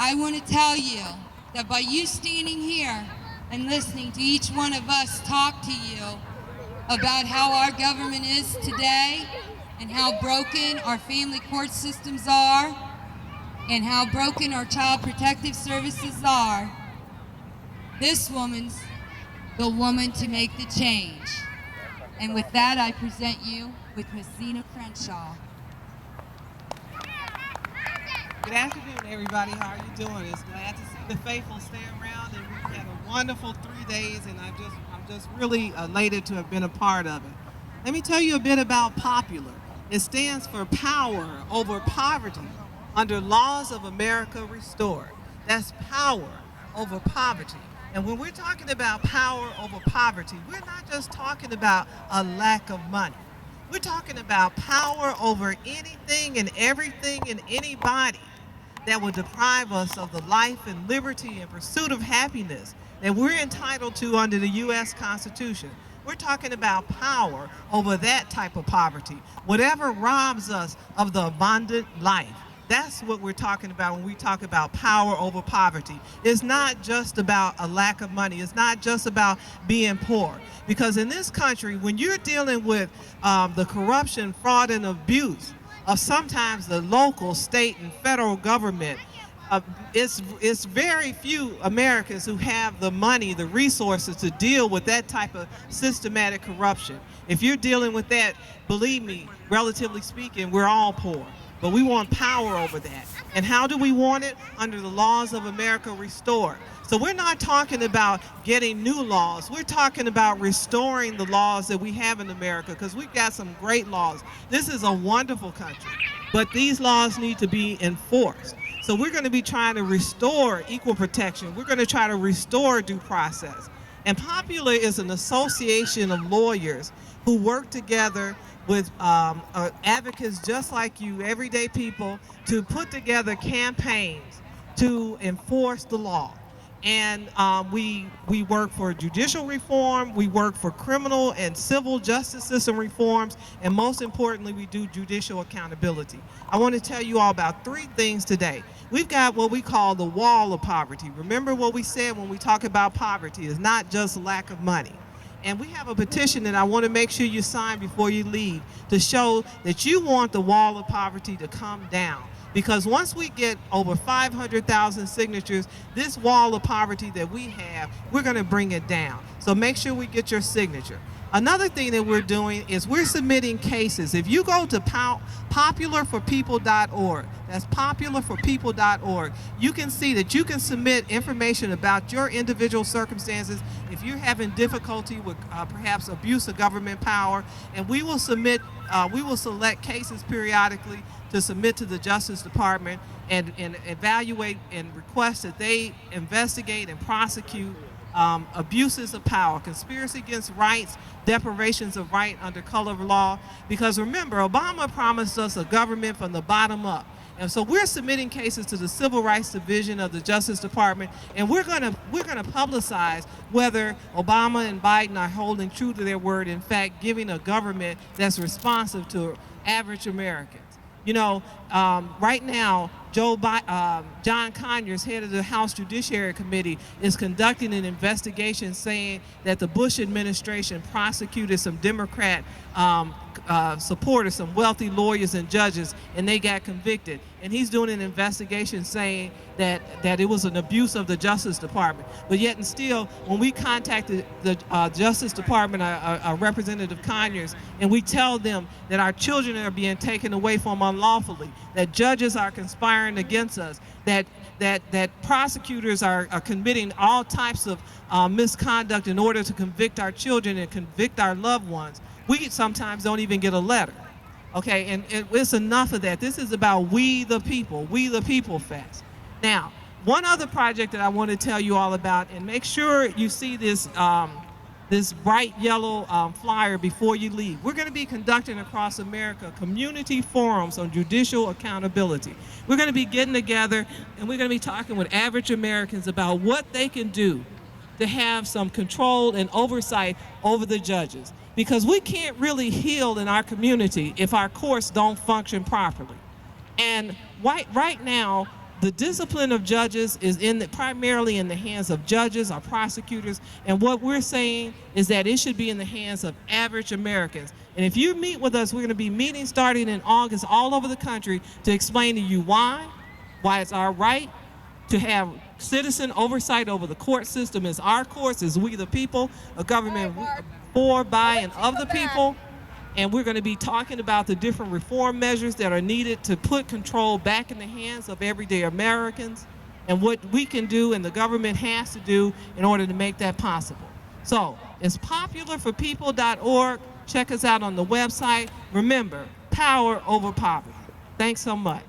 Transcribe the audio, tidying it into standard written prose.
I want to tell you that by you standing here and listening to each one of us talk to you about how our government is today and how broken our family court systems are and how broken our child protective services are, this woman's the woman to make the change. And with that, I present you with Miss Zena Crenshaw. Good afternoon, everybody. How are you doing? It's glad to see the faithful stay around, and we've had a wonderful 3 days, and I'm just really elated to have been a part of it. Let me tell you a bit about P.O.P.U.L.A.R. It stands for Power Over Poverty under Laws of America Restored. That's power over poverty. And when we're talking about power over poverty, we're not just talking about a lack of money. We're talking about power over anything and everything and anybody that will deprive us of the life and liberty and pursuit of happiness that we're entitled to under the U.S. Constitution. We're talking about power over that type of poverty, whatever robs us of the abundant life. That's what we're talking about when we talk about power over poverty. It's not just about a lack of money. It's not just about being poor. Because in this country, when you're dealing with the corruption, fraud, and abuse of sometimes the local, state, and federal government, it's very few Americans who have the money, the resources to deal with that type of systematic corruption. If you're dealing with that, believe me, relatively speaking, we're all poor. But we want power over that. And how do we want it? Under the laws of America restored. So we're not talking about getting new laws. We're talking about restoring the laws that we have in America, because we've got some great laws. This is a wonderful country, but these laws need to be enforced. So we're going to be trying to restore equal protection. We're going to try to restore due process. And P.O.P.U.L.A.R is an association of lawyers who work together with advocates just like you, everyday people, to put together campaigns to enforce the law. And we work for judicial reform, we work for criminal and civil justice system reforms, and most importantly, we do judicial accountability. I want to tell you all about 3 things today. We've got what we call the wall of poverty. Remember what we said when we talk about poverty. It's not just lack of money. And we have a petition that I want to make sure you sign before you leave to show that you want the wall of poverty to come down. Because once we get over 500,000 signatures, this wall of poverty that we have, we're going to bring it down. So make sure we get your signature. Another thing that we're doing is we're submitting cases. If you go to popularforpeople.org, that's popularforpeople.org, you can see that you can submit information about your individual circumstances if you're having difficulty with perhaps abuse of government power, and we will select cases periodically to submit to the Justice Department and evaluate and request that they investigate and prosecute abuses of power, conspiracy against rights, deprivations of right under color of law. Because remember, Obama promised us a government from the bottom up. And so we're submitting cases to the Civil Rights Division of the Justice Department, and we're gonna publicize whether Obama and Biden are holding true to their word, in fact, giving a government that's responsive to average Americans. You know, right now, John Conyers, head of the House Judiciary Committee, is conducting an investigation saying that the Bush administration prosecuted some Democrat supporters, some wealthy lawyers and judges, and they got convicted. And he's doing an investigation saying that it was an abuse of the Justice Department. But yet and still, when we contacted the Justice Department, Representative Conyers, and we tell them that our children are being taken away from unlawfully, that judges are conspiring against us, that prosecutors are committing all types of misconduct in order to convict our children and convict our loved ones, we sometimes don't even get a letter. Okay, and it's enough of that. This is about we the people fest. Now, one other project that I want to tell you all about, and make sure you see this this bright yellow flyer before you leave. We're going to be conducting across America community forums on judicial accountability. We're going to be getting together and we're going to be talking with average Americans about what they can do to have some control and oversight over the judges. Because we can't really heal in our community if our courts don't function properly. And right now, the discipline of judges is primarily in the hands of judges or prosecutors, and what we're saying is that it should be in the hands of average Americans. And if you meet with us, we're going to be meeting starting in August all over the country to explain to you why it's our right to have citizen oversight over the court system. Is our courts, is we the people, a government for, by, and of the people. And we're going to be talking about the different reform measures that are needed to put control back in the hands of everyday Americans, and what we can do and the government has to do in order to make that possible. So it's popularforpeople.org. Check us out on the website. Remember, power over poverty. Thanks so much.